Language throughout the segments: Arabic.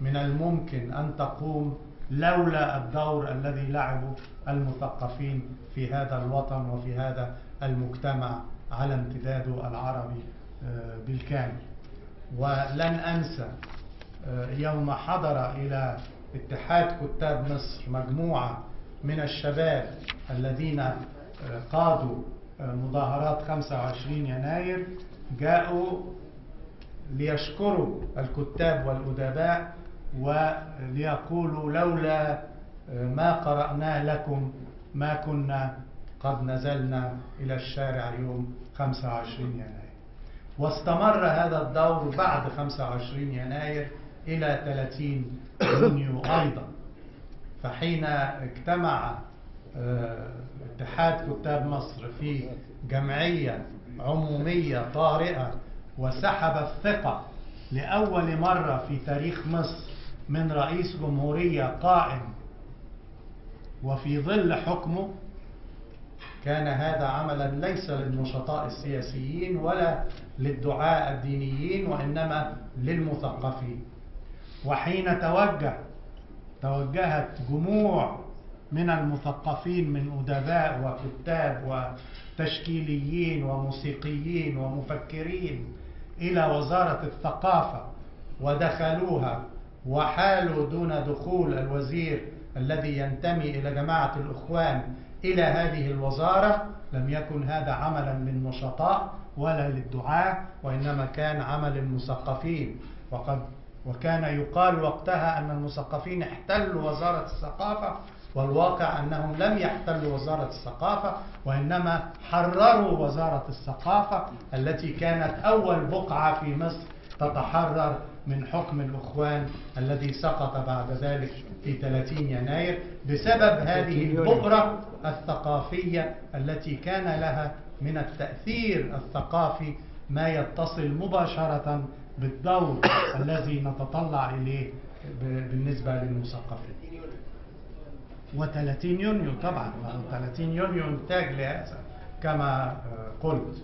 من الممكن أن تقوم لولا الدور الذي لعبه المثقفين في هذا الوطن وفي هذا المجتمع على امتداده العربي بالكامل. ولن أنسى يوم حضر إلى اتحاد كتاب مصر مجموعة من الشباب الذين قادوا مظاهرات 25 يناير، جاءوا ليشكروا الكتاب والأدباء وليقولوا لولا ما قرأناه لكم ما كنا قد نزلنا إلى الشارع يوم 25 يناير. واستمر هذا الدور بعد 25 يناير إلى 30 يونيو أيضا. فحين اجتمع اتحاد كتاب مصر في جمعية عمومية طارئة وسحب الثقة لأول مرة في تاريخ مصر من رئيس جمهورية قائم وفي ظل حكمه، كان هذا عملا ليس للنشطاء السياسيين ولا للدعاء الدينيين وإنما للمثقفين. وحين توجهت جموع من المثقفين من أدباء وكتاب وتشكيليين وموسيقيين ومفكرين إلى وزارة الثقافة ودخلوها وحالوا دون دخول الوزير الذي ينتمي إلى جماعة الإخوان إلى هذه الوزارة، لم يكن هذا عملا للنشطاء ولا للدعاة، وإنما كان عمل المثقفين. وكان يقال وقتها أن المثقفين احتلوا وزارة الثقافة، والواقع أنهم لم يحتلوا وزارة الثقافة وإنما حرروا وزارة الثقافة التي كانت أول بقعة في مصر تتحرر من حكم الإخوان الذي سقط بعد ذلك في 30 يناير بسبب هذه البؤرة الثقافية التي كان لها من التأثير الثقافي ما يتصل مباشرة بالدور الذي نتطلع إليه بالنسبة للمثقفين. و30 يونيو طبعا، 30 يونيو انتاج لهذا كما قلت.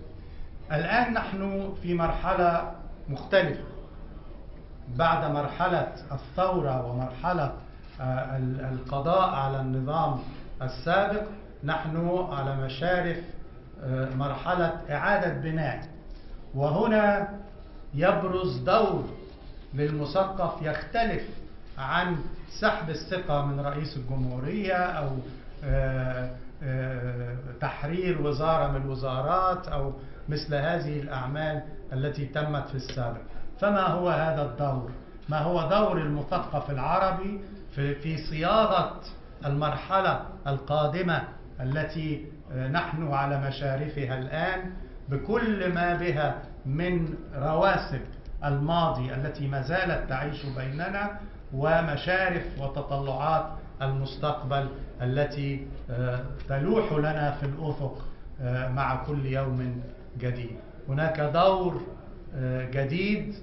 الآن نحن في مرحلة مختلفة بعد مرحلة الثورة ومرحلة القضاء على النظام السابق. نحن على مشارف مرحلة إعادة بناء، وهنا يبرز دور للمثقف يختلف عن سحب الثقة من رئيس الجمهورية أو تحرير وزارة من الوزارات أو مثل هذه الأعمال التي تمت في السابق. فما هو هذا الدور؟ ما هو دور المثقف العربي في صياغة المرحلة القادمة التي نحن على مشارفها الآن بكل ما بها من رواسب الماضي التي ما زالت تعيش بيننا ومشارف وتطلعات المستقبل التي تلوح لنا في الأفق مع كل يوم جديد. هناك دور جديد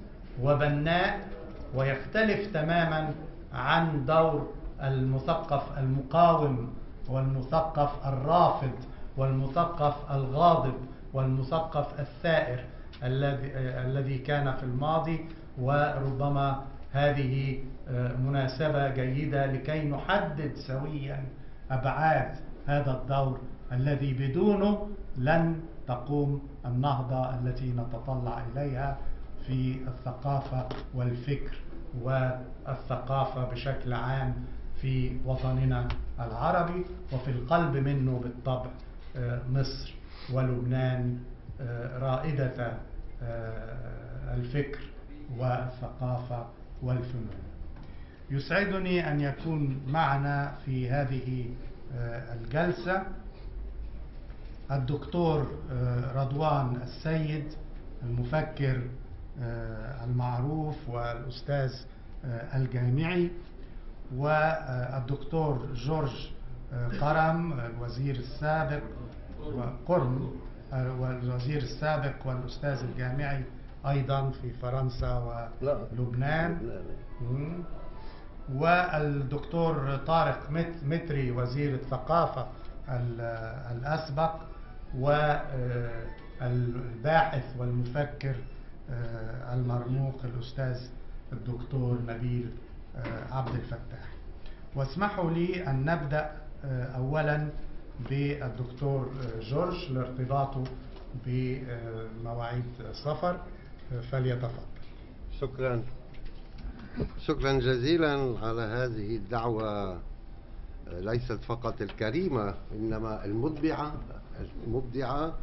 وبناء ويختلف تماما عن دور المثقف المقاوم والمثقف الرافض والمثقف الغاضب والمثقف الثائر الذي كان في الماضي. وربما هذه مناسبة جيدة لكي نحدد سويا أبعاد هذا الدور الذي بدونه لن تقوم النهضة التي نتطلع إليها في الثقافة والفكر والثقافة بشكل عام في وطننا العربي، وفي القلب منه بالطبع مصر ولبنان رائدة الفكر والثقافة والفنون. يسعدني أن يكون معنا في هذه الجلسة الدكتور رضوان السيد المفكر المعروف والأستاذ الجامعي، والدكتور جورج قرم الوزير السابق والوزير السابق والأستاذ الجامعي أيضا في فرنسا ولبنان، والدكتور طارق متري وزير الثقافة الأسبق، والباحث والمفكر المرموق الأستاذ الدكتور نبيل عبد الفتاح. واسمحوا لي أن نبدأ أولا بالدكتور جورج لارتباطه بمواعيد السفر، فليتفضل. شكرا جزيلا على هذه الدعوة، ليست فقط الكريمة إنما المبدعة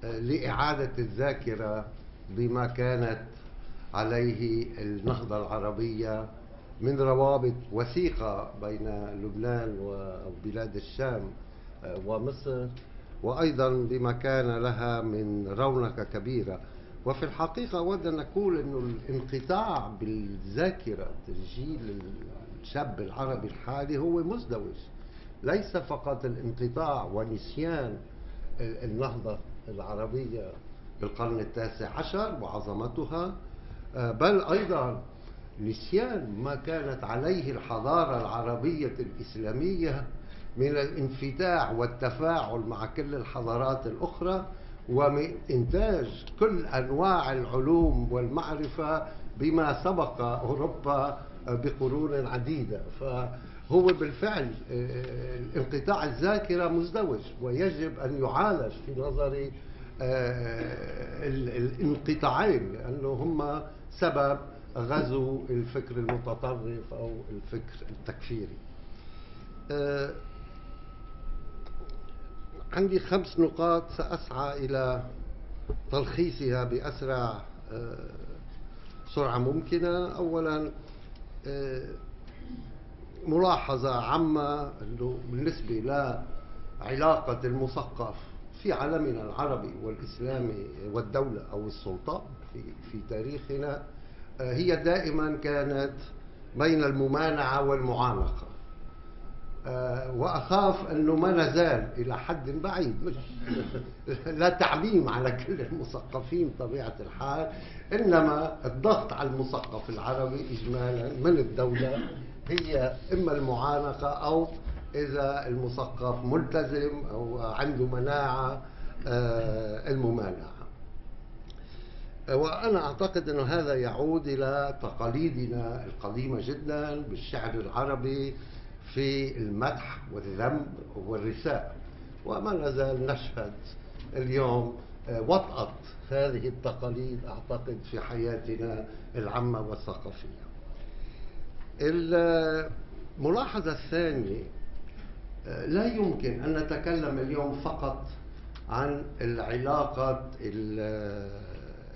لإعادة الذاكرة بما كانت عليه النهضة العربية من روابط وثيقة بين لبنان وبلاد الشام ومصر، وأيضا بما كان لها من رونق كبيرة. وفي الحقيقة أود أن أقول أن الانقطاع بالذاكرة الجيل الشاب العربي الحالي هو مزدوج، ليس فقط الانقطاع ونسيان النهضة العربية بالقرن ال19 وعظمتها، بل أيضا نسيان ما كانت عليه الحضارة العربية الإسلامية من الانفتاح والتفاعل مع كل الحضارات الأخرى، ومن إنتاج كل أنواع العلوم والمعرفة بما سبق أوروبا بقرون عديدة. فهو بالفعل انقطاع الذاكرة مزدوج، ويجب أن يعالج في نظري الانقطاعين، لأنه هم سبب غزو الفكر المتطرف أو الفكر التكفيري. عندي 5 نقاط سأسعى إلى تلخيصها بأسرع سرعة ممكنة. أولا، ملاحظة عامة بالنسبة لعلاقة المثقف في عالمنا العربي والإسلامي والدولة أو السلطة في تاريخنا، هي دائما كانت بين الممانعة والمعانقة. وأخاف أنه ما نزال إلى حد بعيد، مش لا تعميم على كل المثقفين طبيعة الحال، إنما الضغط على المثقف العربي إجمالا من الدولة هي إما المعانقة، أو إذا المثقف ملتزم أو عنده مناعة الممانعة. وأنا أعتقد أن هذا يعود إلى تقاليدنا القديمة جدا بالشعر العربي في المدح والذم والرثاء، وما نزال نشهد اليوم وطأة هذه التقاليد أعتقد في حياتنا العامة والثقافية. الملاحظة الثانية، لا يمكن أن نتكلم اليوم فقط عن العلاقة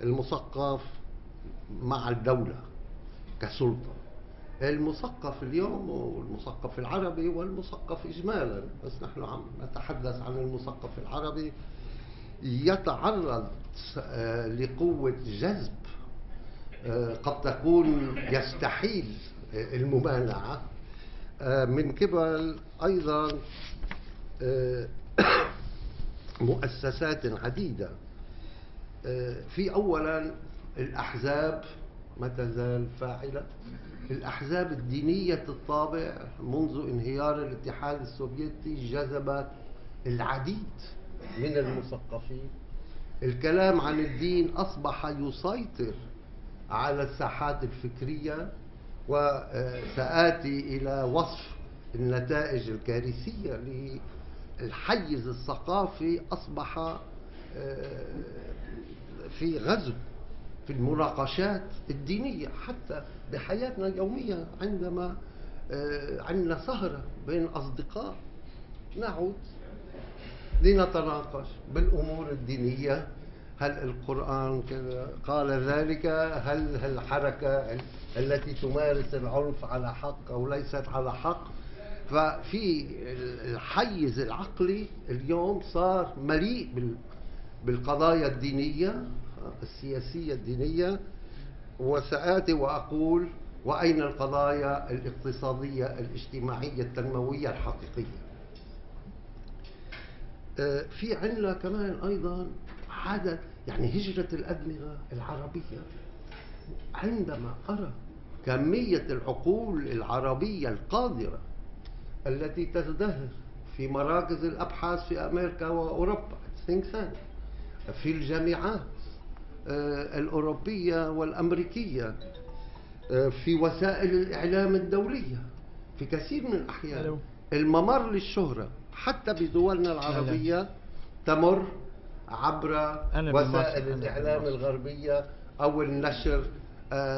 المثقف مع الدولة كسلطة. المثقف اليوم والمثقف العربي والمثقف إجمالا، بس نحن عم نتحدث عن المثقف العربي، يتعرض لقوة جذب قد تكون يستحيل الممانعة من قبل أيضا مؤسسات عديدة. في أولا الأحزاب ما تزال فاعلة، الأحزاب الدينية الطابع منذ انهيار الاتحاد السوفيتي جذبت العديد من المثقفين. الكلام عن الدين أصبح يسيطر على الساحات الفكرية، وسآتي إلى وصف النتائج الكارثية للحيز الثقافي. أصبح في غزو في المناقشات الدينية حتى بحياتنا اليومية. عندما عندنا سهرة بين أصدقاء نعود لنتناقش بالأمور الدينية، هل القرآن كذا قال ذلك، هل الحركة التي تمارس العنف على حق أو ليست على حق. ففي الحيز العقلي اليوم صار مليء بالقضايا الدينية السياسية الدينية. وسآتي وأقول وأين القضايا الاقتصادية الاجتماعية التنموية الحقيقية. في عندنا كمان أيضا حدث يعني هجرة الأدمغة العربية. عندما أرى كمية العقول العربية القادرة التي تزدهر في مراكز الأبحاث في أمريكا وأوروبا، في الجامعات الأوروبية والأمريكية، في وسائل الإعلام الدولية في كثير من الأحيان. الممر للشهرة حتى بدولنا العربية تمر عبر وسائل الإعلام الغربية أو النشر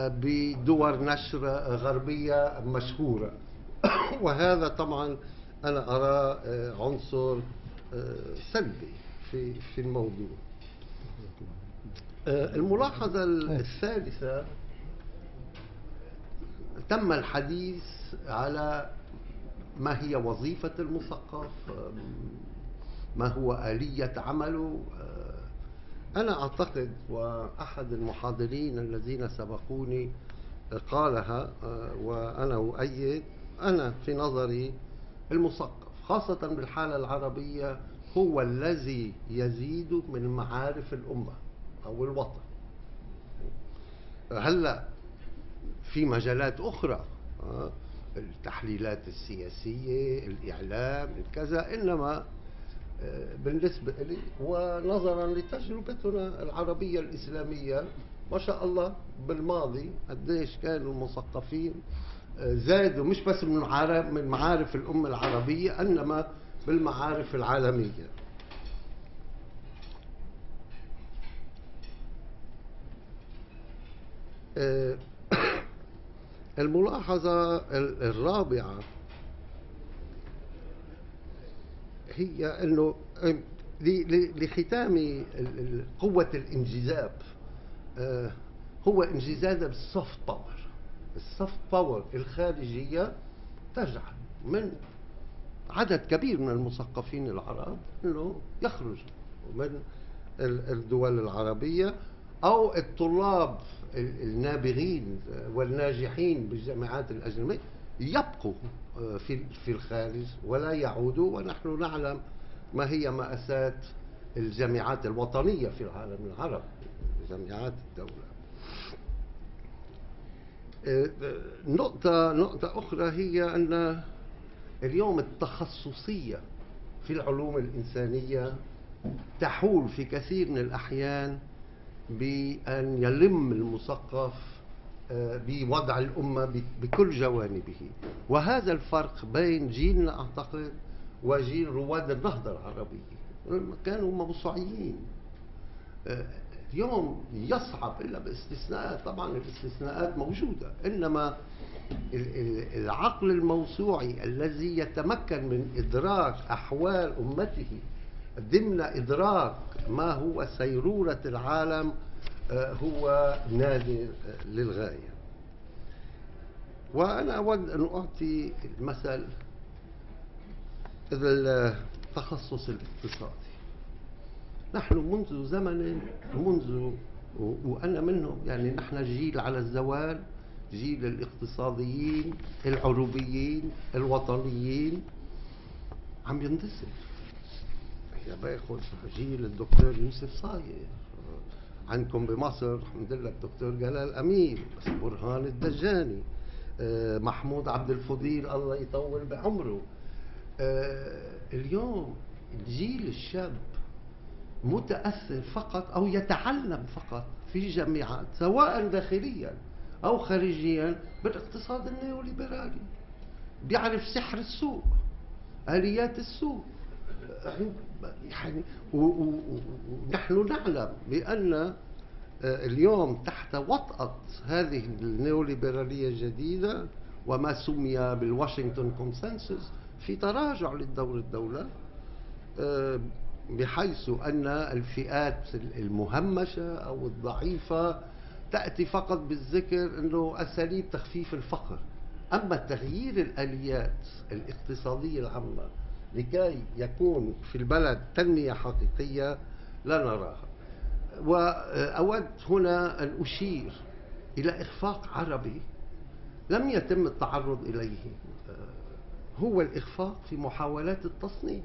بدور نشر غربية مشهورة. وهذا طبعا أنا أرى عنصر سلبي في الموضوع. الملاحظة الثالثة، تم الحديث على ما هي وظيفة المثقف، ما هو آلية عمله. أنا أعتقد، وأحد المحاضرين الذين سبقوني قالها وأنا أؤيد، أنا في نظري المثقف خاصة بالحالة العربية هو الذي يزيد من معارف الأمة أو الوطن. هلأ في مجالات أخرى، التحليلات السياسية، الإعلام، الكذا، إنما بالنسبة لي ونظرا لتجربتنا العربية الإسلامية ما شاء الله بالماضي قديش كانوا المثقفين زادوا مش بس من معارف الأمة العربية إنما بالمعارف العالمية. الملاحظة الرابعة هي أنه لختام قوة الانجذاب هو انجذاب السوفت باور. السوفت باور الخارجية تجعل من عدد كبير من المثقفين العرب أنه يخرج من الدول العربية، أو الطلاب النابغين والناجحين بالجامعات الأجنبية يبقوا في الخارج ولا يعودوا. ونحن نعلم ما هي مأساة الجامعات الوطنية في العالم العربي، جامعات الدولة. نقطة أخرى هي أن اليوم التخصصية في العلوم الإنسانية تحول في كثير من الأحيان بأن يلم المثقف بوضع الأمة بكل جوانبه. وهذا الفرق بين جيلنا أعتقد وجيل رواد النهضة العربية، كانوا موسوعيين. اليوم يصعب إلا باستثناءات، طبعا الاستثناءات موجودة، إنما العقل الموسوعي الذي يتمكن من إدراك أحوال أمته ضمن إدراك ما هو سيرورة العالم هو نادر للغاية. وأنا أود أن أعطي المثل التخصص الاقتصادي. نحن منذ زمن وأنا منهم، يعني نحن جيل على الزوال، جيل الاقتصاديين العروبيين الوطنيين عم يندثر. باخذ جيل الدكتور يوسف صايغ، عندكم بمصر الحمد لله الدكتور جلال أمين، برهان الدجاني، محمود عبد الفضيل الله يطول بعمره. اليوم الجيل الشاب متأثر فقط أو يتعلم فقط في جامعات سواء داخليا أو خارجيا بالاقتصاد النيوليبرالي، بيعرف سحر السوق، آليات السوق. يعني ونحن نعلم بأن اليوم تحت وطأة هذه النيوليبرالية الجديدة وما سمي بالواشنطن كونسنسس في تراجع للدور الدولة، بحيث أن الفئات المهمشة أو الضعيفة تأتي فقط بالذكر أنه أساليب تخفيف الفقر، أما تغيير الآليات الاقتصادية العامة لكي يكون في البلد تنمية حقيقية لا نراها. وأود هنا أن أشير إلى إخفاق عربي لم يتم التعرض إليه، هو الإخفاق في محاولات التصنيع.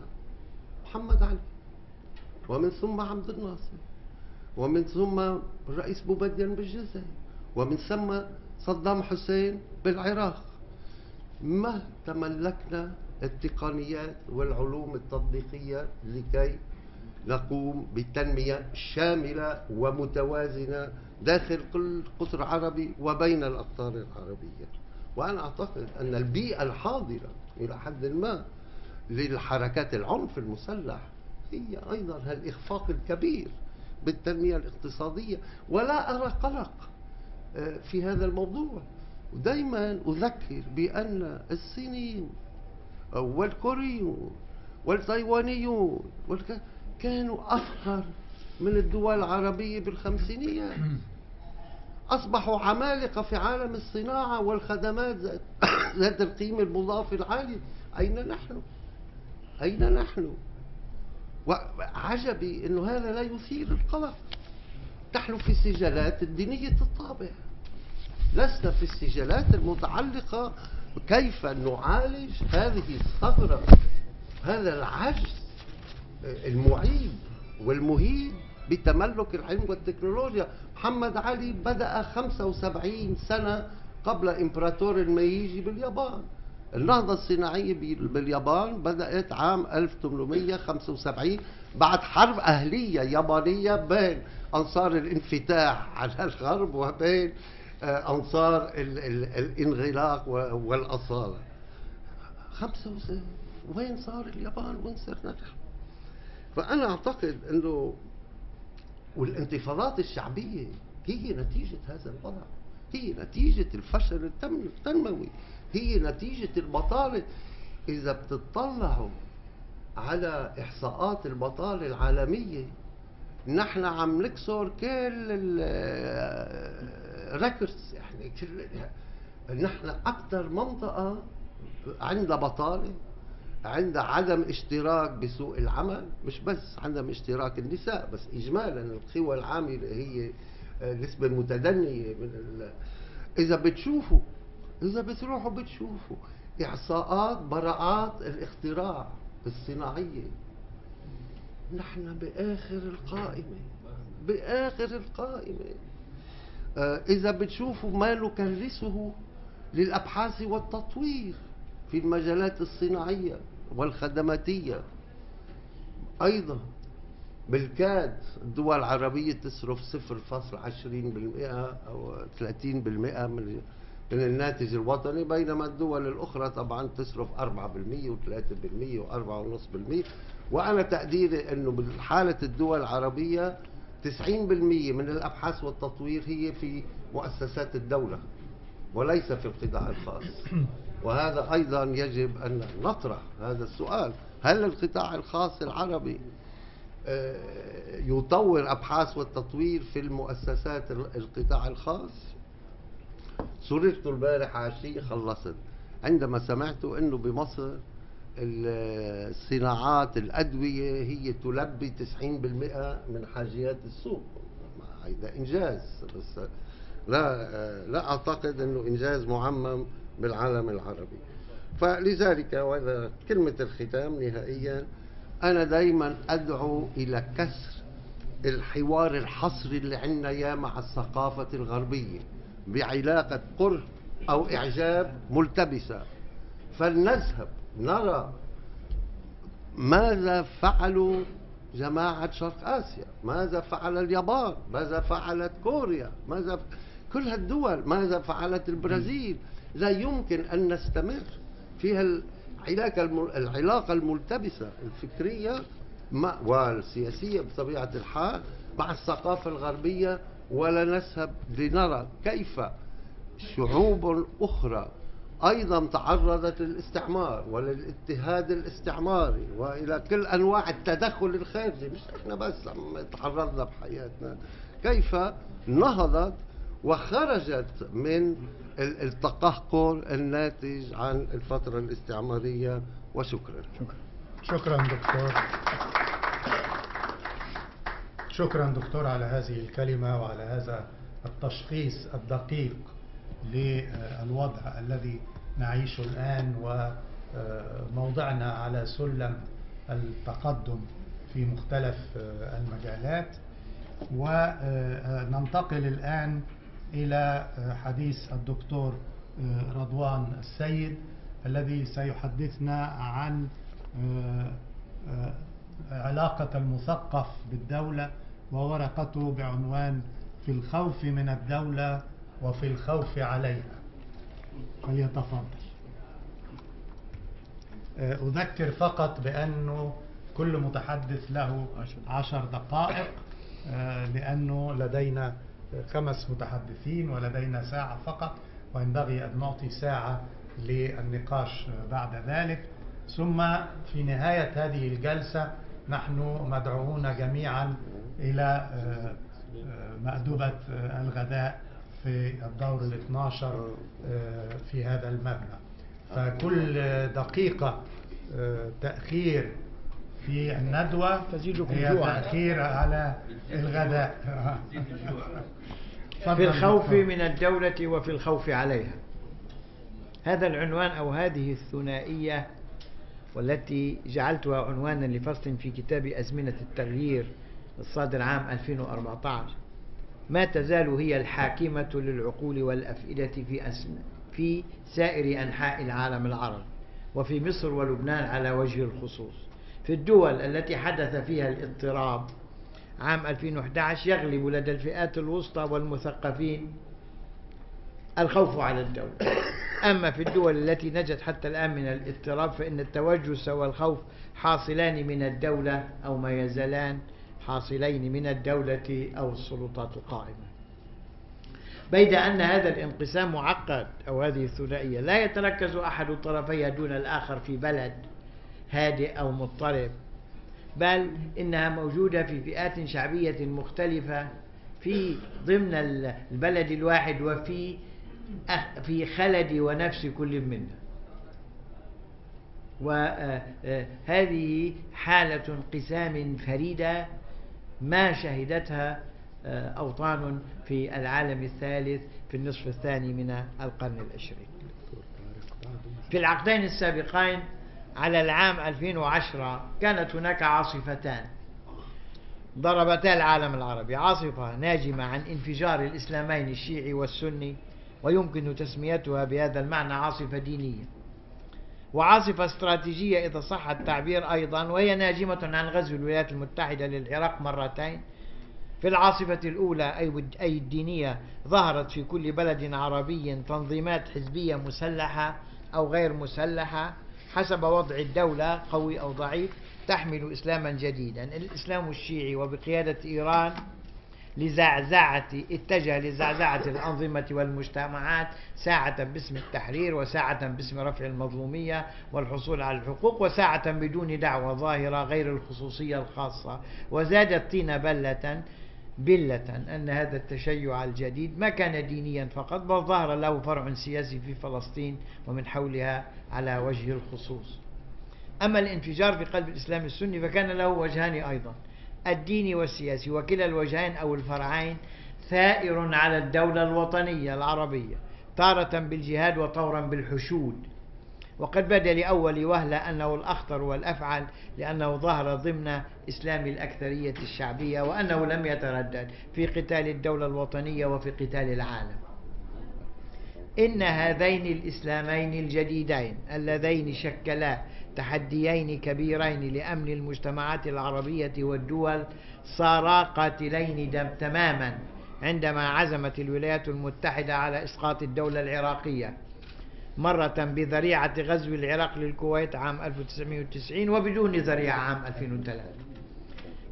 محمد علي، ومن ثم عبد الناصر، ومن ثم الرئيس بومدين بالجزائر، ومن ثم صدام حسين بالعراق. ما تملكنا التقنيات والعلوم التطبيقية لكي نقوم بتنمية شاملة ومتوازنة داخل كل قطر عربي وبين الأقطار العربية. وأنا أعتقد أن البيئة الحاضرة إلى حد ما للحركات العنف المسلح هي أيضا الإخفاق الكبير بالتنمية الاقتصادية، ولا أرى قلق في هذا الموضوع. ودائما أذكر بأن الصينيين والكوريون والتايوانيون كانوا أفقر من الدول العربية بالخمسينيات، أصبحوا عمالقة في عالم الصناعة والخدمات ذات القيمة المضافة العالية. أين نحن؟ أين نحن؟ وعجبي أنه هذا لا يثير القلق. نحن في السجالات الدينية الطابع، لسنا في السجالات المتعلقة كيف نعالج هذه الثغرة، هذا العجز المعيب والمهين بتملك العلم والتكنولوجيا. محمد علي بدأ 75 سنة قبل إمبراطور الميجي باليابان. النهضة الصناعية باليابان بدأت عام 1875 بعد حرب أهلية يابانية بين أنصار الانفتاح على الغرب وبين أنصار الانغلاق والأصالة. 75 وين صار اليابان؟ وين صرنا نحن؟ فأنا أعتقد أنه والانتفاضات الشعبية هي نتيجة هذا الوضع، هي نتيجة الفشل التنموي، هي نتيجة البطالة. إذا بتطلعوا على إحصاءات البطالة العالمية نحن عم نكسر كل الريكوردز، يعني نحن أكثر منطقة عندها بطالة، عندها عدم اشتراك بسوق العمل، مش بس عدم اشتراك النساء بس إجمالا القوى العاملة هي نسبة متدنية من إذا بتروحوا بتشوفوا إحصاءات براءات الاختراع الصناعية نحن بآخر القائمة. إذا بتشوفوا ما نكرسه للأبحاث والتطوير في المجالات الصناعية والخدماتية أيضا بالكاد الدول العربية تصرف 0.20% أو 30% من الناتج الوطني، بينما الدول الأخرى طبعا تصرف 4% و3% و4.5%. وأنا تقديري أنه بالحالة الدول العربية 90% من الأبحاث والتطوير هي في مؤسسات الدولة وليس في القطاع الخاص. وهذا أيضا يجب أن نطرح هذا السؤال: هل القطاع الخاص العربي يطور أبحاث والتطوير في المؤسسات القطاع الخاص؟ سررت البارح على شيء خلصت عندما سمعت أنه بمصر الصناعات الأدوية هي تلبي 90% من حاجيات السوق. هذا إنجاز، بس لا أعتقد أنه إنجاز معمم بالعالم العربي. فلذلك وهذا كلمة الختام نهائيا، أنا دايما أدعو إلى كسر الحوار الحصري اللي عندنا يا مع الثقافة الغربية بعلاقة قرب أو إعجاب ملتبسة. فلنذهب نرى ماذا فعلوا جماعة شرق آسيا، ماذا فعل اليابان، ماذا فعلت كوريا، كل هالدول، ماذا فعلت البرازيل. لا يمكن أن نستمر فيها العلاقة الملتبسة الفكرية والسياسية بطبيعة الحال مع الثقافة الغربية، ولا نذهب لنرى كيف شعوب أخرى أيضا تعرضت للاستعمار وللاضطهاد الاستعماري وإلى كل أنواع التدخل الخارجي، مش إحنا بس تعرضنا بحياتنا، كيف نهضت وخرجت من التقهقر الناتج عن الفترة الاستعمارية. وشكرا. شكرا دكتور. شكرا دكتور على هذه الكلمة وعلى هذا التشخيص الدقيق للوضع الذي نعيشه الآن وموضعنا على سلم التقدم في مختلف المجالات. وننتقل الآن إلى حديث الدكتور رضوان السيد الذي سيحدثنا عن علاقة المثقف بالدولة وورقته بعنوان في الخوف من الدولة وفي الخوف عليها. فليتفضل. أذكر فقط بأنه كل متحدث له 10 دقائق، لأنه لدينا 5 متحدثين ولدينا ساعة فقط، وينبغي أن نعطي ساعة للنقاش بعد ذلك. ثم في نهاية هذه الجلسة نحن مدعوون جميعا إلى مأدبة الغداء في الدور 12 في هذا المبنى. فكل دقيقة تأخير في الندوة هي تأخير على الغداء. في الخوف من الدولة وفي الخوف عليها. هذا العنوان أو هذه الثنائية، والتي جعلتها عنوانا لفصل في كتاب أزمنة التغيير الصادر عام 2014، ما تزال هي الحاكمة للعقول والأفئدة في سائر أنحاء العالم العربي، وفي مصر ولبنان على وجه الخصوص. في الدول التي حدث فيها الاضطراب عام 2011 يغلب لدى الفئات الوسطى والمثقفين الخوف على الدولة. أما في الدول التي نجت حتى الآن من الاضطراب فإن التوجس والخوف حاصلان من الدولة أو ما يزالان حاصلين من الدولة أو السلطات القائمة. بيد أن هذا الانقسام معقد أو هذه الثنائية لا يتركز أحد طرفيها دون الآخر في بلد هادئ أو مضطرب، بل إنها موجودة في فئات شعبية مختلفة في ضمن البلد الواحد وفي خلد ونفس كل منا. وهذه حالة انقسام فريدة ما شهدتها أوطان في العالم الثالث في النصف الثاني من القرن العشرين. في العقدين السابقين على العام 2010 كانت هناك عاصفتان ضربتا العالم العربي: عاصفة ناجمة عن انفجار الإسلامين الشيعي والسني، ويمكن تسميتها بهذا المعنى عاصفة دينية، وعاصفة استراتيجية إذا صح التعبير أيضا، وهي ناجمة عن غزو الولايات المتحدة للعراق مرتين. في العاصفة الأولى أي الدينية ظهرت في كل بلد عربي تنظيمات حزبية مسلحة أو غير مسلحة حسب وضع الدولة قوي أو ضعيف تحمل إسلاما جديدا. الإسلام الشيعي وبقيادة إيران اتجه لزعزعة الأنظمة والمجتمعات، ساعة باسم التحرير وساعة باسم رفع المظلومية والحصول على الحقوق، وساعة بدون دعوة ظاهرة غير الخصوصية الخاصة. وزادت طين بلة أن هذا التشيع الجديد ما كان دينيا فقط، بل ظهر له فرع سياسي في فلسطين ومن حولها على وجه الخصوص. أما الانفجار في قلب الإسلام السني فكان له وجهان أيضا، الديني والسياسي، وكلا الوجهين أو الفرعين ثائر على الدولة الوطنية العربية، تارة بالجهاد وطورا بالحشود. وقد بدا لأول وهلة أنه الأخطر والأفعل، لأنه ظهر ضمن إسلام الأكثرية الشعبية، وأنه لم يتردد في قتال الدولة الوطنية وفي قتال العالم. إن هذين الإسلامين الجديدين اللذين شكلا تحديين كبيرين لأمن المجتمعات العربية والدول صارا قاتلين تماما عندما عزمت الولايات المتحدة على إسقاط الدولة العراقية، مرة بذريعة غزو العراق للكويت عام 1990 وبدون ذريعة عام 2003.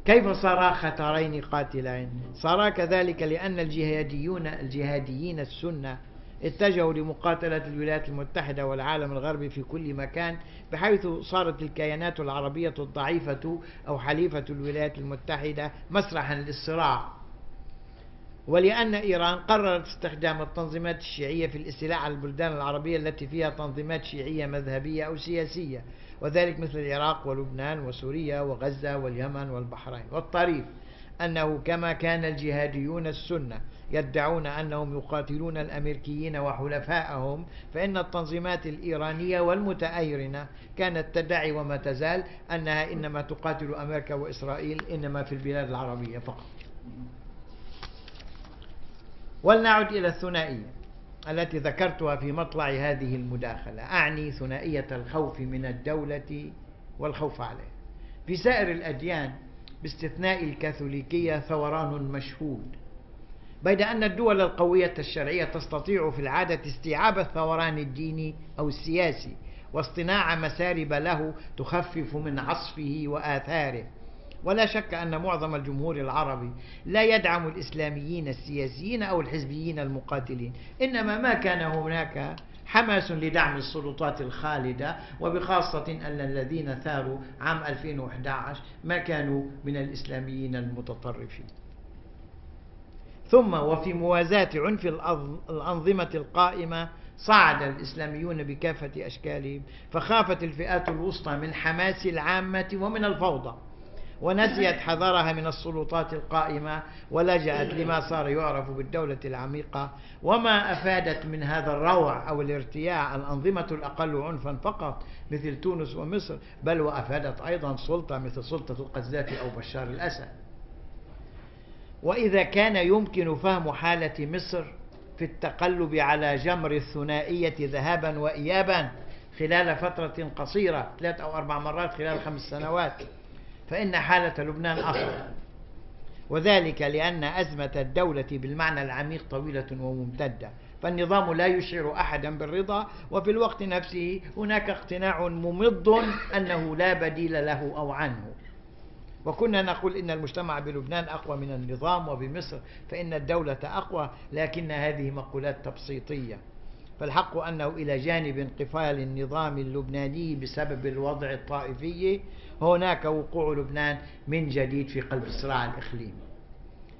كيف صارا خطرين قاتلين؟ صارا كذلك لأن الجهاديين السنة اتجهوا لمقاتلة الولايات المتحدة والعالم الغربي في كل مكان، بحيث صارت الكيانات العربية الضعيفة أو حليفة الولايات المتحدة مسرحا للصراع. ولأن إيران قررت استخدام التنظيمات الشيعية في الاستيلاء على البلدان العربية التي فيها تنظيمات شيعية مذهبية أو سياسية، وذلك مثل العراق ولبنان وسوريا وغزة واليمن والبحرين. والطريف أنه كما كان الجهاديون السنة يدعون أنهم يقاتلون الأمريكيين وحلفائهم، فإن التنظيمات الإيرانية والمتأيرنة كانت تدعي وما تزال أنها إنما تقاتل أمريكا وإسرائيل، إنما في البلاد العربية فقط. ولنعد إلى الثنائية التي ذكرتها في مطلع هذه المداخلة، أعني ثنائية الخوف من الدولة والخوف عليها. في سائر الأديان باستثناء الكاثوليكية ثوران مشهود بيد أن الدول القوية الشرعية تستطيع في العادة استيعاب الثوران الديني أو السياسي واصطناع مسارب له تخفف من عصفه وآثاره. ولا شك أن معظم الجمهور العربي لا يدعم الإسلاميين السياسيين أو الحزبيين المقاتلين، إنما ما كان هناك حماس لدعم السلطات الخالدة، وبخاصة أن الذين ثاروا عام 2011 ما كانوا من الإسلاميين المتطرفين. ثم وفي موازاة عنف الأنظمة القائمة صعد الإسلاميون بكافة أشكالهم، فخافت الفئات الوسطى من حماس العامة ومن الفوضى، ونسيت حذرها من السلطات القائمة ولجأت لما صار يعرف بالدولة العميقة. وما أفادت من هذا الروع أو الارتياع الأنظمة الأقل عنفا فقط مثل تونس ومصر، بل وأفادت أيضا سلطة مثل سلطة القذافي أو بشار الأسد. وإذا كان يمكن فهم حالة مصر في التقلب على جمر الثنائية ذهابا وإيابا خلال فترة قصيرة 3 أو 4 مرات خلال 5 سنوات، فإن حالة لبنان أصعب، وذلك لأن أزمة الدولة بالمعنى العميق طويلة وممتدة، فالنظام لا يشعر أحدا بالرضا، وفي الوقت نفسه هناك اقتناع ممض أنه لا بديل له أو عنه. وكنا نقول إن المجتمع بلبنان أقوى من النظام، وبمصر فإن الدولة أقوى، لكن هذه مقولات تبسيطية. فالحق أنه إلى جانب انقفال النظام اللبناني بسبب الوضع الطائفي، هناك وقوع لبنان من جديد في قلب الصراع الإقليمي.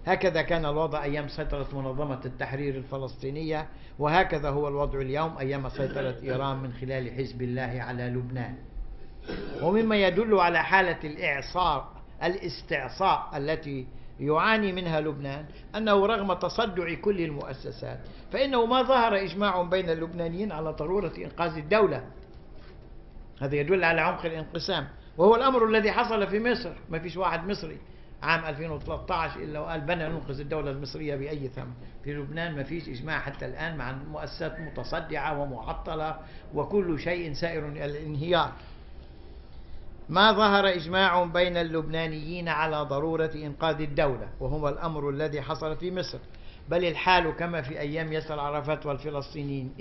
هكذا كان الوضع أيام سيطرة منظمة التحرير الفلسطينية، وهكذا هو الوضع اليوم أيام سيطرة إيران من خلال حزب الله على لبنان. ومما يدل على حالة الاستعصاء التي يعاني منها لبنان أنه رغم تصدع كل المؤسسات فإنه ما ظهر إجماع بين اللبنانيين على ضرورة إنقاذ الدولة. هذا يدل على عمق الانقسام، وهو الأمر الذي حصل في مصر. ما فيش واحد مصري عام 2013 إلا وقال بنا ننقذ الدولة المصرية بأي ثمن. في لبنان ما فيش إجماع حتى الآن، مع مؤسسات متصدعة ومعطلة وكل شيء سائر إلى الانهيار. ما ظهر إجماع بين اللبنانيين على ضرورة إنقاذ الدولة، وهو الأمر الذي حصل في مصر، بل الحال كما في أيام ياسر عرفات والفلسطينيين،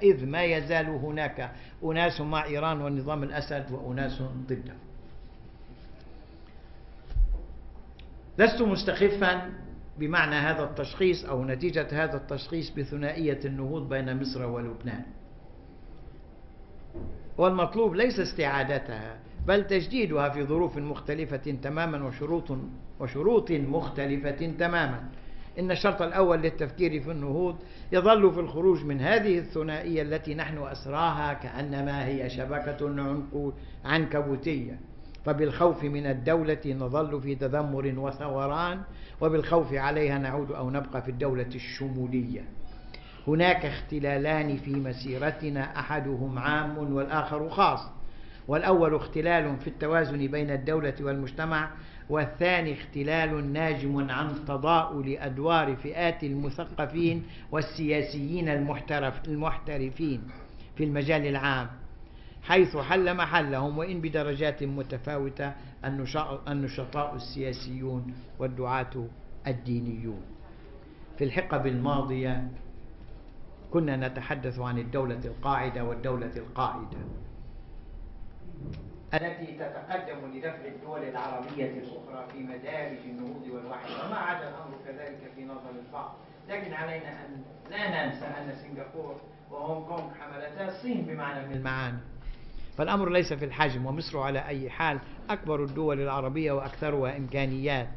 إذ ما يزال هناك أناس مع إيران والنظام الأسد وأناس ضده. لست مستخفا بمعنى هذا التشخيص أو نتيجة هذا التشخيص بثنائية النهوض بين مصر ولبنان، والمطلوب ليس استعادتها بل تجديدها في ظروف مختلفة تماما وشروط مختلفة تماما. إن الشرط الأول للتفكير في النهوض يظل في الخروج من هذه الثنائية التي نحن أسراها كأنما هي شبكة عنكبوتية. فبالخوف من الدولة نظل في تذمر وثوران، وبالخوف عليها نعود أو نبقى في الدولة الشمولية. هناك اختلالان في مسيرتنا، أحدهم عام والآخر خاص. والأول اختلال في التوازن بين الدولة والمجتمع، والثاني اختلال ناجم عن تضاؤل أدوار فئات المثقفين والسياسيين المحترفين في المجال العام، حيث حل محلهم وإن بدرجات متفاوتة النشطاء السياسيون والدعاة الدينيون. في الحقب الماضية كنا نتحدث عن الدولة القاعدة والدولة القائدة التي تتقدم لدفع الدول العربية الأخرى في مدارج النهوض والوحي، وما عاد الأمر كذلك في نظر البعض. لكن علينا أن لا ننسى أن سنغافورة وهونغ كونغ حملتا الصين بمعنى من المعاني. فالأمر ليس في الحجم، ومصر على أي حال أكبر الدول العربية وأكثرها إمكانيات.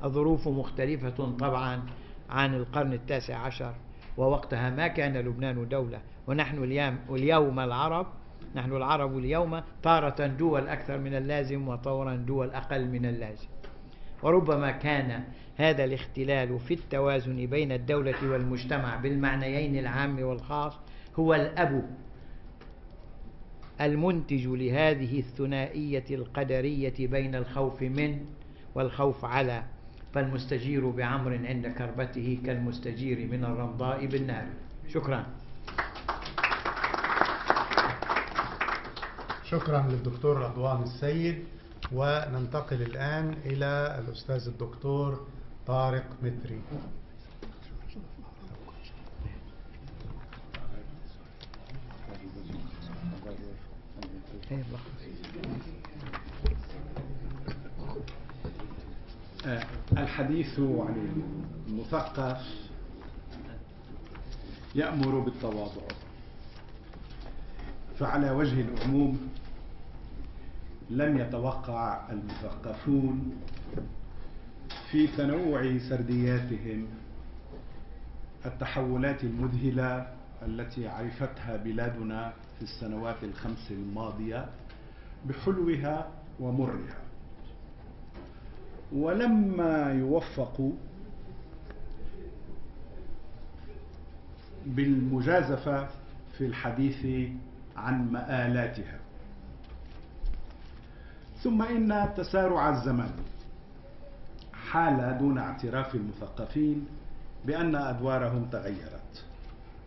الظروف مختلفة طبعا عن القرن التاسع عشر، ووقتها ما كان لبنان دولة، ونحن اليوم نحن العرب اليوم تارة دول أكثر من اللازم وطورا دول أقل من اللازم. وربما كان هذا الاختلال في التوازن بين الدولة والمجتمع بالمعنيين العام والخاص هو الأب المنتج لهذه الثنائية القدرية بين الخوف من والخوف على. فالمستجير بعمر عند كربته كالمستجير من الرمضاء بالنار. شكرا. شكرا للدكتور رضوان السيد. وننتقل الآن إلى الأستاذ الدكتور طارق متري. الحديث عن المثقف يأمر بالتواضع، فعلى وجه العموم لم يتوقع المثقفون في تنوع سردياتهم التحولات المذهلة التي عرفتها بلادنا في السنوات الخمس الماضية بحلوها ومرها، ولما يوفقوا بالمجازفة في الحديث عن مآلاتها. ثم إن تسارع الزمن حال دون اعتراف المثقفين بأن أدوارهم تغيرت،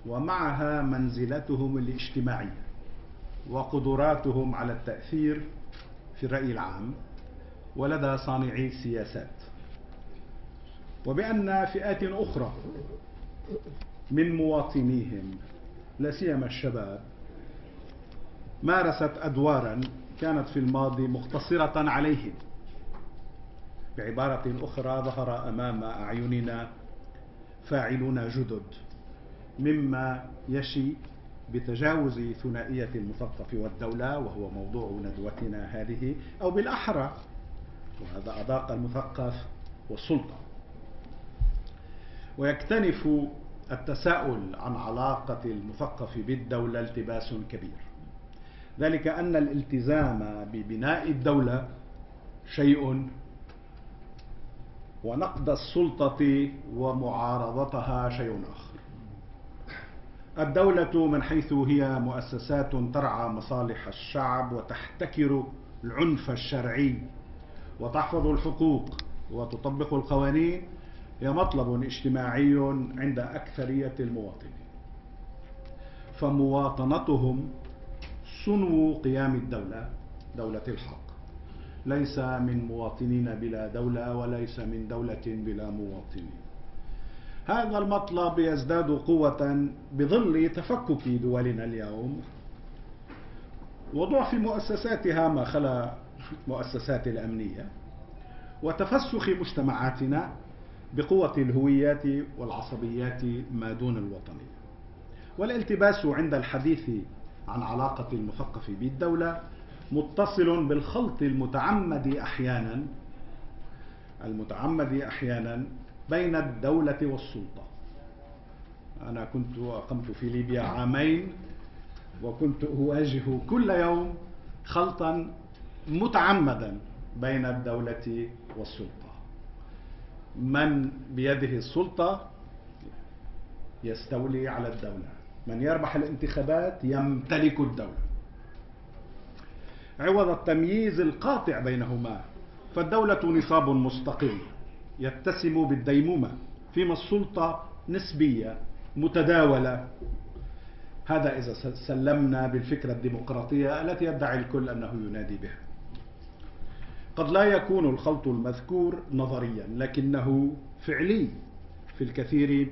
ومعها منزلتهم الاجتماعية وقدراتهم على التأثير في الرأي العام ولدى صانعي السياسات، وبأن فئات أخرى من مواطنيهم لا سيما الشباب مارست أدوارا كانت في الماضي مقتصرة عليهم. بعبارة أخرى، ظهر أمام أعيننا فاعلون جدد مما يشي بتجاوز ثنائية المثقف والدولة، وهو موضوع ندوتنا هذه، أو بالأحرى وهذا أضاق المثقف والسلطة. ويكتنف التساؤل عن علاقة المثقف بالدولة التباس كبير، ذلك أن الالتزام ببناء الدولة شيء، ونقد السلطة ومعارضتها شيء آخر. الدولة من حيث هي مؤسسات ترعى مصالح الشعب وتحتكر العنف الشرعي وتحفظ الحقوق وتطبق القوانين، هي مطلب اجتماعي عند أكثرية المواطنين، فمواطنتهم صنو قيام الدولة، دولة الحق، ليس من مواطنين بلا دولة وليس من دولة بلا مواطنين. هذا المطلب يزداد قوة بظل تفكك دولنا اليوم وضعف مؤسساتها ما خلا مؤسسات الأمنية، وتفسخ مجتمعاتنا بقوة الهويات والعصبيات ما دون الوطنية. والالتباس عند الحديث عن علاقة المثقف بالدولة متصل بالخلط المتعمد أحيانا بين الدولة والسلطة. أنا كنت أقمت في ليبيا عامين، وكنت أواجه كل يوم خلطا متعمدا بين الدولة والسلطة. من بيده السلطة يستولي على الدولة، من يربح الانتخابات يمتلك الدولة، عوض التمييز القاطع بينهما. فالدولة نصاب مستقل يتسم بالديمومة، فيما السلطة نسبية متداولة. هذا إذا سلمنا بالفكرة الديمقراطية التي يدعي الكل أنه ينادي بها. قد لا يكون الخلط المذكور نظريا، لكنه فعلي في الكثير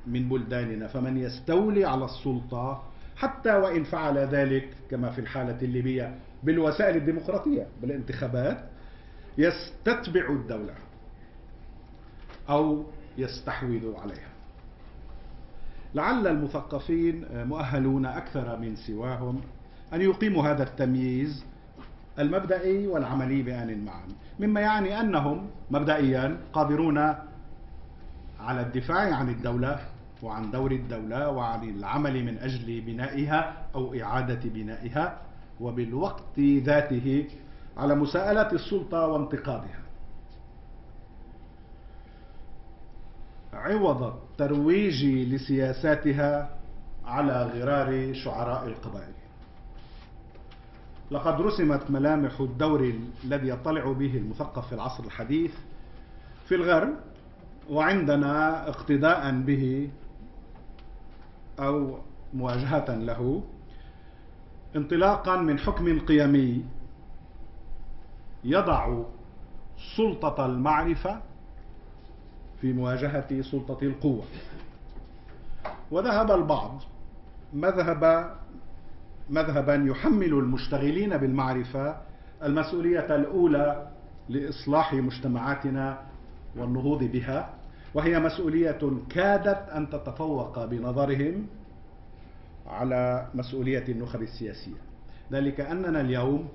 من بلداننا. فمن يستولي على السلطة حتى وإن فعل ذلك كما في الحالة الليبية بالوسائل الديمقراطية بالانتخابات، يستتبع الدولة أو يستحوذ عليها. لعل المثقفين مؤهلون أكثر من سواهم أن يقيموا هذا التمييز المبدئي والعملي بآن معا، مما يعني أنهم مبدئيا قادرون على الدفاع عن الدولة وعن دور الدولة وعن العمل من أجل بنائها أو إعادة بنائها، وبالوقت ذاته على مساءلة السلطة وانتقادها، عوض الترويج لسياساتها على غرار شعراء القبائل. لقد رسمت ملامح الدور الذي يطلع به المثقف في العصر الحديث في الغرب، وعندنا اقتداء به أو مواجهة له، انطلاقا من حكم قيمي يضع سلطة المعرفة في مواجهة سلطة القوة. وذهب البعض مذهب مذهبا يحمل المشتغلين بالمعرفة المسؤولية الأولى لإصلاح مجتمعاتنا والنهوض بها، وهي مسؤولية كادت أن تتفوق بنظرهم على مسؤولية النخب السياسية. ذلك أننا اليوم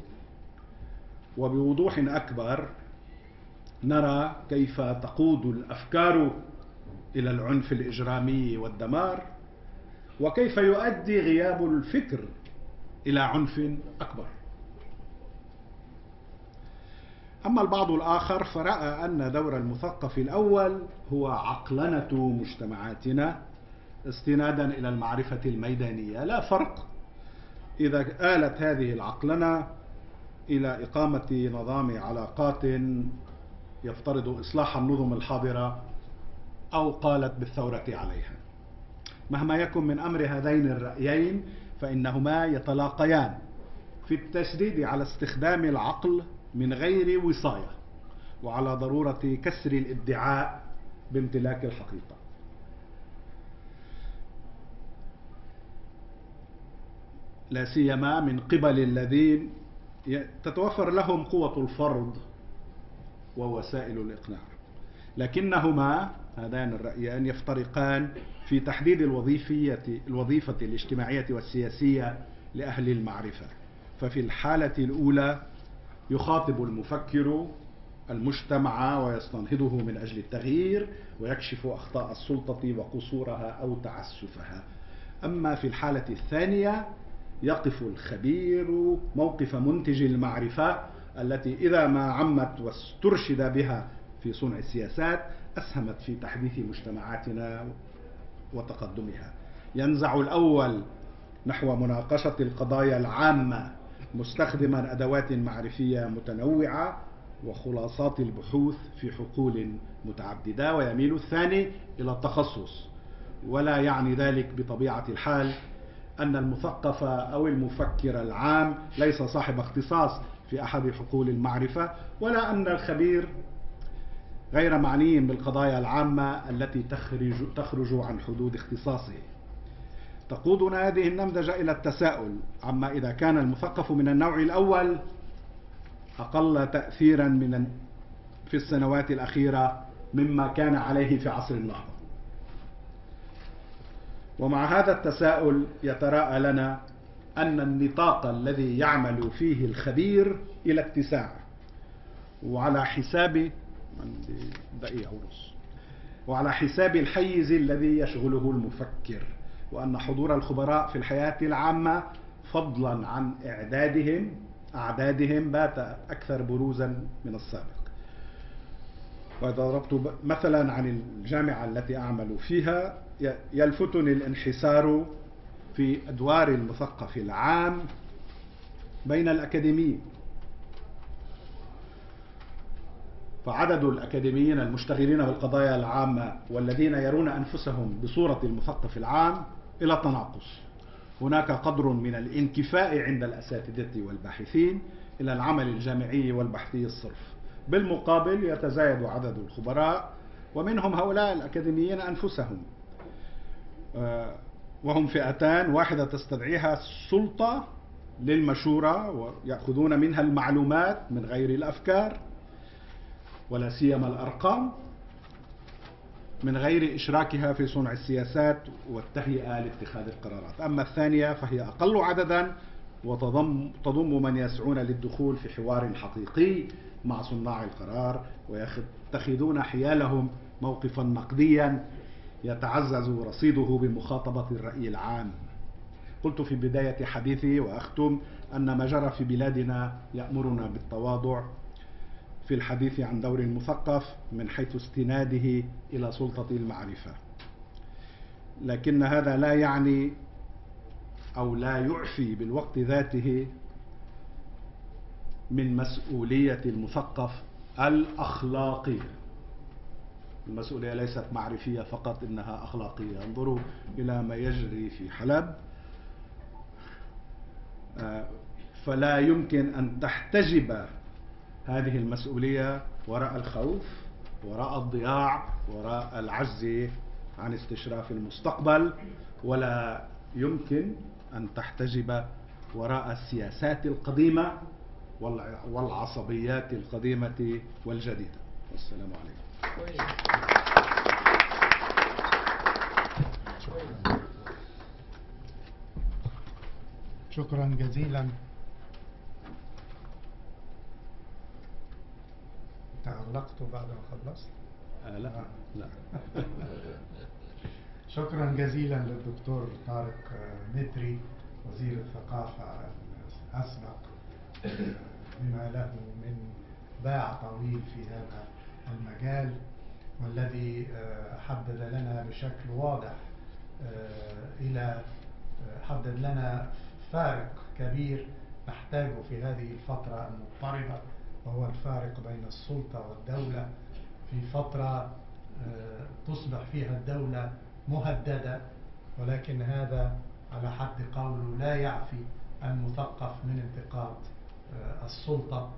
وبوضوح أكبر نرى كيف تقود الأفكار إلى العنف الإجرامي والدمار، وكيف يؤدي غياب الفكر إلى عنف أكبر. أما البعض الآخر فرأى أن دور المثقف الأول هو عقلنة مجتمعاتنا استنادا إلى المعرفة الميدانية. لا فرق إذا آلت هذه العقلنة إلى إقامة نظام علاقات يفترض إصلاح النظم الحاضرة أو قالت بالثورة عليها. مهما يكن من أمر هذين الرأيين فإنهما يتلاقيان في التشديد على استخدام العقل من غير وصاية، وعلى ضرورة كسر الادعاء بامتلاك الحقيقة. لا سيما من قبل الذين تتوفر لهم قوة الفرض ووسائل الإقناع، لكنهما هذان الرأيان يفترقان في تحديد الوظيفة الاجتماعية والسياسية لأهل المعرفة. ففي الحالة الأولى يخاطب المفكر المجتمع ويستنهضه من أجل التغيير ويكشف أخطاء السلطة وقصورها أو تعسفها. أما في الحالة الثانية يقف الخبير موقف منتج المعرفة التي إذا ما عمت واسترشد بها في صنع السياسات أسهمت في تحديث مجتمعاتنا وتقدمها. ينزع الأول نحو مناقشة القضايا العامة مستخدما أدوات معرفية متنوعة وخلاصات البحوث في حقول متعددة، ويميل الثاني إلى التخصص. ولا يعني ذلك بطبيعة الحال أن المثقف أو المفكر العام ليس صاحب اختصاص في أحد حقول المعرفة، ولا أن الخبير غير معني بالقضايا العامة التي تخرج عن حدود اختصاصه. تقودنا هذه النمذجة إلى التساؤل عما إذا كان المثقف من النوع الأول أقل تأثيرا في السنوات الأخيرة مما كان عليه في عصر النهضة. ومع هذا التساؤل يتراءى لنا أن النطاق الذي يعمل فيه الخبير إلى اتساع وعلى حساب الحيز الذي يشغله المفكر، وأن حضور الخبراء في الحياة العامة فضلا عن أعدادهم بات أكثر بروزا من السابق. وإذا ضربت مثلا عن الجامعة التي أعمل فيها يلفتني الانحسار في أدوار المثقف العام بين الأكاديميين. فعدد الأكاديميين المشتغلين بالقضايا العامة والذين يرون أنفسهم بصورة المثقف العام إلى تناقص. هناك قدر من الانكفاء عند الأساتذة والباحثين إلى العمل الجامعي والبحثي الصرف. بالمقابل يتزايد عدد الخبراء ومنهم هؤلاء الأكاديميين أنفسهم، وهم فئتان: واحدة تستدعيها السلطة للمشورة ويأخذون منها المعلومات من غير الأفكار ولا سيما الأرقام، من غير إشراكها في صنع السياسات والتهيئة لاتخاذ القرارات. أما الثانية فهي أقل عددا وتضم من يسعون للدخول في حوار حقيقي مع صناع القرار ويتخذون حيالهم موقفا نقديا يتعزز رصيده بمخاطبة الرأي العام. قلت في بداية حديثي وأختم أن ما جرى في بلادنا يأمرنا بالتواضع في الحديث عن دور المثقف من حيث استناده إلى سلطة المعرفة، لكن هذا لا يعني أو لا يعفي بالوقت ذاته من مسؤولية المثقف الأخلاقية. المسؤولية ليست معرفية فقط، إنها أخلاقية. انظروا إلى ما يجري في حلب، فلا يمكن أن تحتجب هذه المسؤولية وراء الخوف، وراء الضياع، وراء العجز عن استشراف المستقبل، ولا يمكن أن تحتجب وراء السياسات القديمة والعصبيات القديمة والجديدة. والسلام عليكم. شكرا جزيلا. تعلقت بعد ما خلصت؟ لا لا. شكرا جزيلا للدكتور طارق متري وزير الثقافة الأسبق، بما له من باع طويل في هذا المجال، والذي حدد لنا بشكل واضح حدد لنا فارق كبير نحتاجه في هذه الفترة المضطربة، وهو الفارق بين السلطة والدولة في فترة تصبح فيها الدولة مهددة، ولكن هذا على حد قوله لا يعفي المثقف من انتقاد السلطة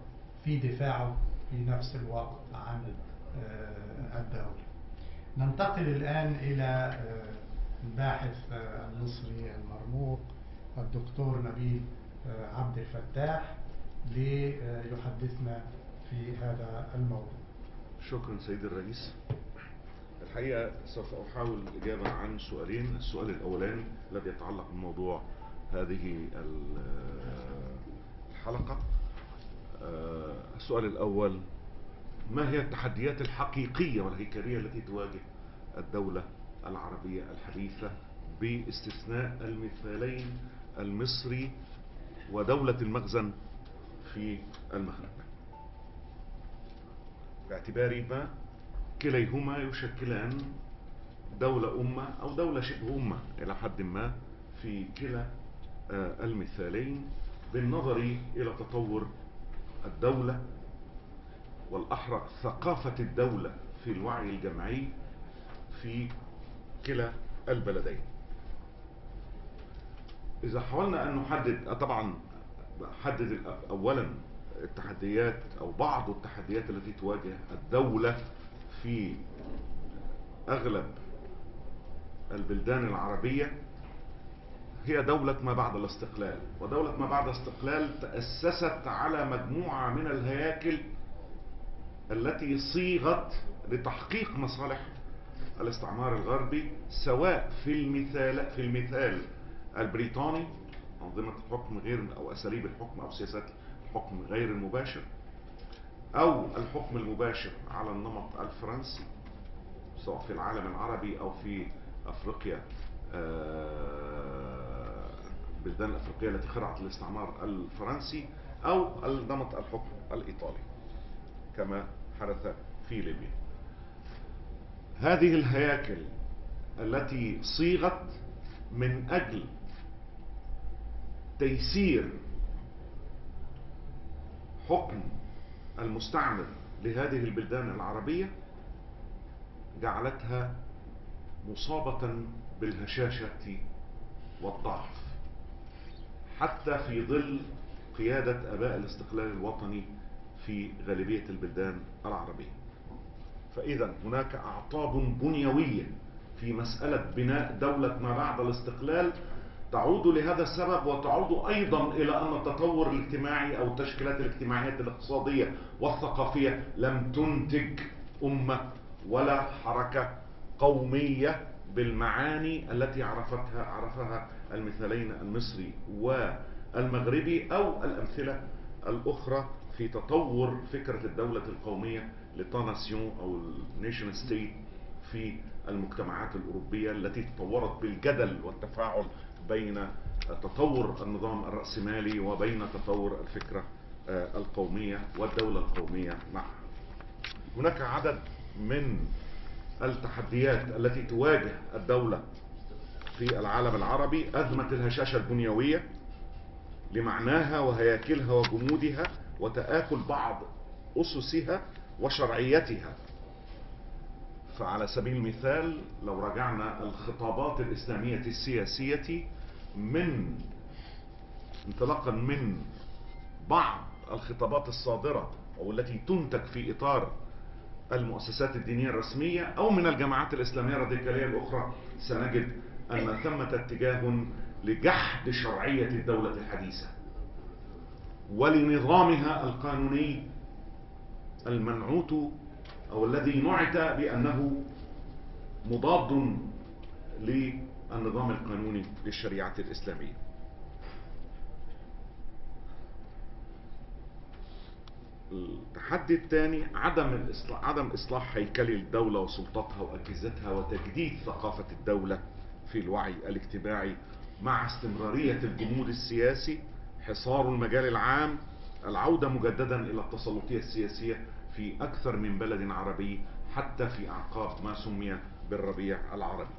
في دفاعه في نفس الوقت عن الدولة. ننتقل الآن إلى الباحث المصري المرموق الدكتور نبيل عبد الفتاح ليحدثنا في هذا الموضوع. شكرا سيد الرئيس. الحقيقة سوف أحاول الإجابة عن سؤالين. السؤال الأولاني الذي يتعلق بموضوع هذه الحلقة. السؤال الأول: ما هي التحديات الحقيقية والهيكلية التي تواجه الدولة العربية الحديثة باستثناء المثالين المصري ودولة المخزن في المغرب، باعتبار ما كليهما يشكلان دولة أمة أو دولة شبه أمة إلى حد ما في كلا المثالين، بالنظر إلى تطور الدولة والأحرى ثقافة الدولة في الوعي الجمعي في كلا البلدين. إذا حاولنا أن نحدد، طبعا حدد أولا التحديات أو بعض التحديات التي تواجه الدولة في أغلب البلدان العربية، هي دولة ما بعد الاستقلال. ودولة ما بعد الاستقلال تأسست على مجموعة من الهياكل التي صيغت لتحقيق مصالح الاستعمار الغربي، سواء في المثال البريطاني، أنظمة الحكم غير أو أساليب الحكم أو سياسات الحكم غير المباشر، أو الحكم المباشر على النمط الفرنسي، سواء في العالم العربي أو في أفريقيا، البلدان الأفريقية التي خضعت للاستعمار الفرنسي، أو النمط الحكم الإيطالي كما حدث في ليبيا. هذه الهياكل التي صيغت من أجل تيسير حكم المستعمر لهذه البلدان العربية جعلتها مصابة بالهشاشة والضعف، حتى في ظل قيادة آباء الاستقلال الوطني في غالبية البلدان العربية. فإذا هناك أعطاب بنيوية في مسألة بناء دولة ما بعد الاستقلال تعود لهذا السبب، وتعود أيضا إلى أن التطور الاجتماعي أو التشكيلات الاجتماعية الاقتصادية والثقافية لم تنتج أمة ولا حركة قومية بالمعاني التي عرفها المثالين المصري والمغربي أو الأمثلة الأخرى في تطور فكرة الدولة القومية لتاناسيون أو النيشن ستيت في المجتمعات الأوروبية التي تطورت بالجدل والتفاعل بين تطور النظام الرأسمالي وبين تطور الفكرة القومية والدولة القومية معها. هناك عدد من التحديات التي تواجه الدولة في العالم العربي: أزمة الهشاشة البنيوية لمعناها وهياكلها وجمودها وتآكل بعض أسسها وشرعيتها. فعلى سبيل المثال لو رجعنا الخطابات الإسلامية السياسية انطلاقا من بعض الخطابات الصادرة أو التي تنتج في إطار المؤسسات الدينية الرسمية أو من الجماعات الإسلامية الراديكالية الأخرى، سنجد أن ثمة اتجاه لجحد شرعية الدولة الحديثة ولنظامها القانوني المنعوت أو الذي نعت بأنه مضاد للنظام القانوني للشريعة الإسلامية. التحدي الثاني عدم إصلاح هيكل الدولة وسلطتها وأجهزتها وتجديد ثقافة الدولة في الوعي الاجتماعي مع استمرارية الجمود السياسي، حصار المجال العام، العودة مجددا إلى التسلطية السياسية في أكثر من بلد عربي حتى في أعقاب ما سمي بالربيع العربي.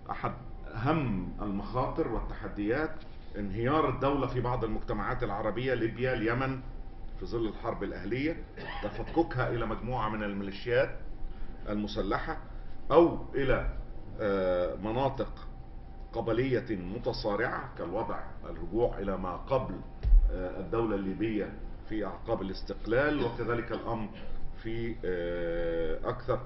أحد أهم المخاطر والتحديات انهيار الدولة في بعض المجتمعات العربية، ليبيا، اليمن، في ظل الحرب الأهلية، تفككها إلى مجموعة من الميليشيات المسلحة أو إلى مناطق قبلية متصارعة كالوضع الرجوع إلى ما قبل الدولة الليبية في أعقاب الاستقلال، وكذلك الأمر في أكثر